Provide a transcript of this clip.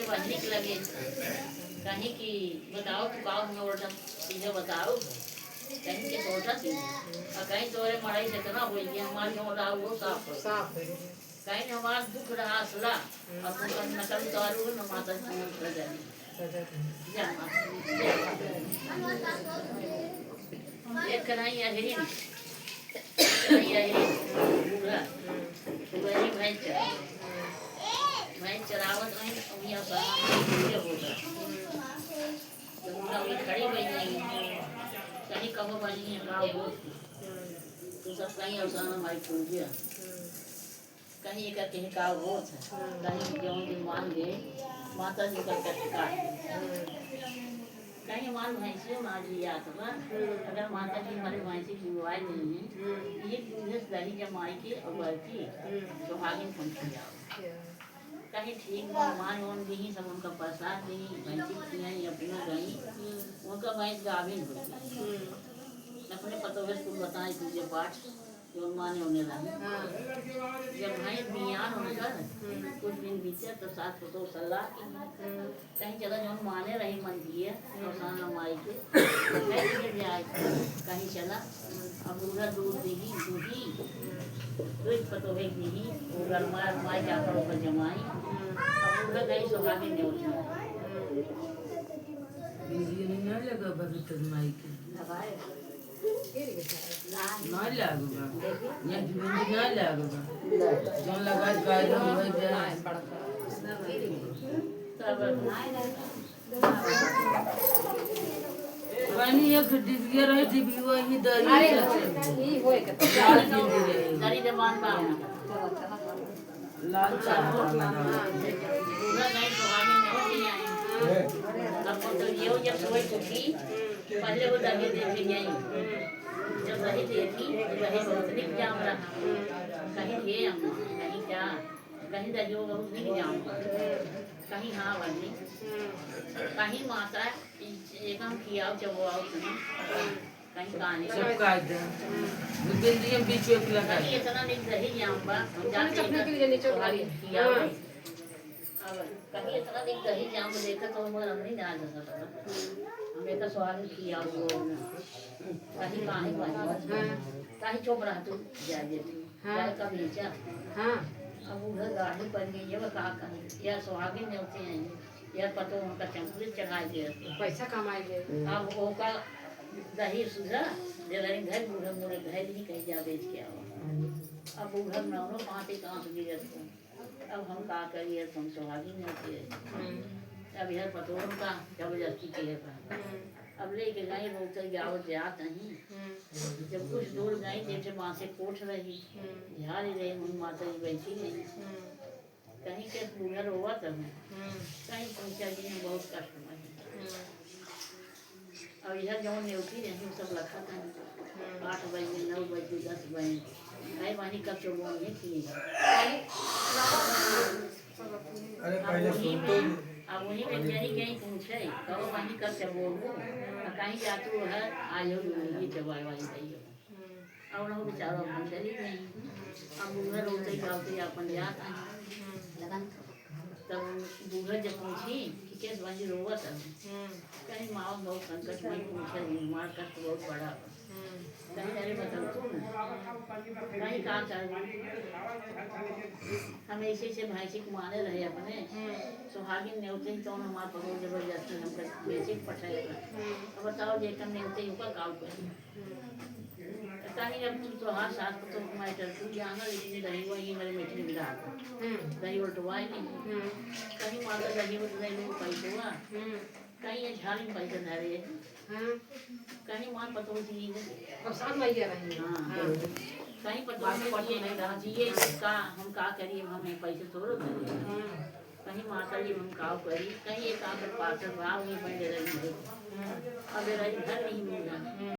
बहनी के लगे कहीं कि बताओ तू का हमें उल्टा सीधे बताओ कहीं के तोटा थी और कहीं तोरे मड़ाई से तना हुई कि हमारी हो रहा वो साफ है कहीं हमारा दुख रहा असला और तुम नकल तारू न माता जी सजा जा एक कनाई अहरी कनाई अहरी पूरा वही मैं चरावत रही अभी अब ये होगा तो अभी खड़ी हुई नहीं कहीं कहो बनी है गाँव हो तो सब कहीं अवसान हमारी पूजिया कहीं एक कहीं का वो था कहीं क्यों दिन मान गए माता जी का कटका कहीं मान भैंसी मार लिया था अगर माता जी हमारे भैंसी की बुआई नहीं है ये दूध दही जमाई की और बर्फी सुहागिन पंखी आओ कहीं ठीक मान उन दी सब उनका प्रसाद दी भैंसी खिलाई अपना गई उनका भैंस गाभिन होती अपने पतों को बताए पूजे पाठ जो माने उन्हें लगे जब भैंस बियान होकर कुछ दिन बीते तो साथ पतों सलाह की कहीं चला जो माने रही मन दिए और माई के जाए कहीं चला अब उधर दूध देगी दूधी दूध पतों देगी वो गरमाए माई जाकर ऊपर जमाई अब उधर गई सुहागी ने उठा नहीं लगा भगत माई के लगाए ना लगूगा या बिंदी ना लगूगा जो लगा गायब हो जाए पानी एक डिबिया रही डिबी वही दरी अरे ई होए के दरी जमान बा लाल चार पूरा नहीं सुहागी ने उठी आई अब तो ये जब सोई उठी पहले वो दरी देखी गई जब वही देखी वही बहुत निक जाम रहा कहीं ये अम्मा कहीं क्या कहीं दरियो बहुत निक जाम कहीं हाँ वाली कहीं माता एक हम किया जब आओ कहीं कहानी सब काट दे बिंदी हम बीच में लगा कहीं इतना निक रही जाम बा हम जाके के लिए नीचे किया अब कहीं इतना निक रही जाम देखा तो हम नहीं जा सकता हमें तो सवाल किया वो कहीं कहानी कहीं चुप रहा तू जाए जाए का बेचा अब उधर गाड़ी पड़ गई है वो कहा या सुहागिन ने होते हैं या पतो उनका चंपली चढ़ा दिया पैसा कमाएंगे अब वो का दही सुधा जलाई घर बूढ़ा मोरे घर ही कहीं जा बेच के आओ अब उधर नौनो पाँच कहाँ से गिर अब हम का करिए तुम सुहागिन ने होते हैं अब यह पतो उनका जबरदस्ती किए अब लेके गए रोक कर गाँव जात नहीं जब कुछ दूर गई जैसे माँ से कोठ रही ध्यान रही मन माता जी बैठी नहीं कहीं के बूढ़ा रोवा तब कहीं पहुँचा जी में बहुत कष्ट में अब यह जो न्योती रही सब रखा था 8 बजे 9 बजे 10 बजे भाई वानी कब चोर नहीं किए अरे पहले सुन तो अब वही बेचारी कहीं पूछे कहो वानी कब चोर कहीं जातू है आयो ये चबाई वाली गई अब ना बेचारा अपन चली गई अब उधर रोते गाते अपन जाता तब बूढ़ा जब पूछी कि कैसे बाजी रोवा तब कहीं माँ बहुत संकट में पूछे हमारा कष्ट बहुत बड़ा कहीं अरे बताओ तू कहीं कहाँ चल हम ऐसे से भाई से माने रहे अपने सुहागिन ने होते ही तो हमारे पकड़ जबरदस्ती हमको बेसिक पठाए अब बताओ जेकन ने होते ही ऊपर काम करें कहीं अब तुम तो हाथ साथ तो हमारे टर्कू जाना लेकिन रही वही मेरे मीठे मिला दही उल्टवाए नहीं कहीं माता दही उल्टने लोग पैसे हुआ कहीं ये झाड़ी में पैसे धरे कहीं मान पतो जी प्रसाद मैया रही हाँ कहीं पतो नहीं रहा जी ये का हम का करिए हमें पैसे थोड़ो धरे कहीं माता जी हम का करी कहीं एक आकर पार्सल भाव नहीं बन रही अब रही घर नहीं मिल रहा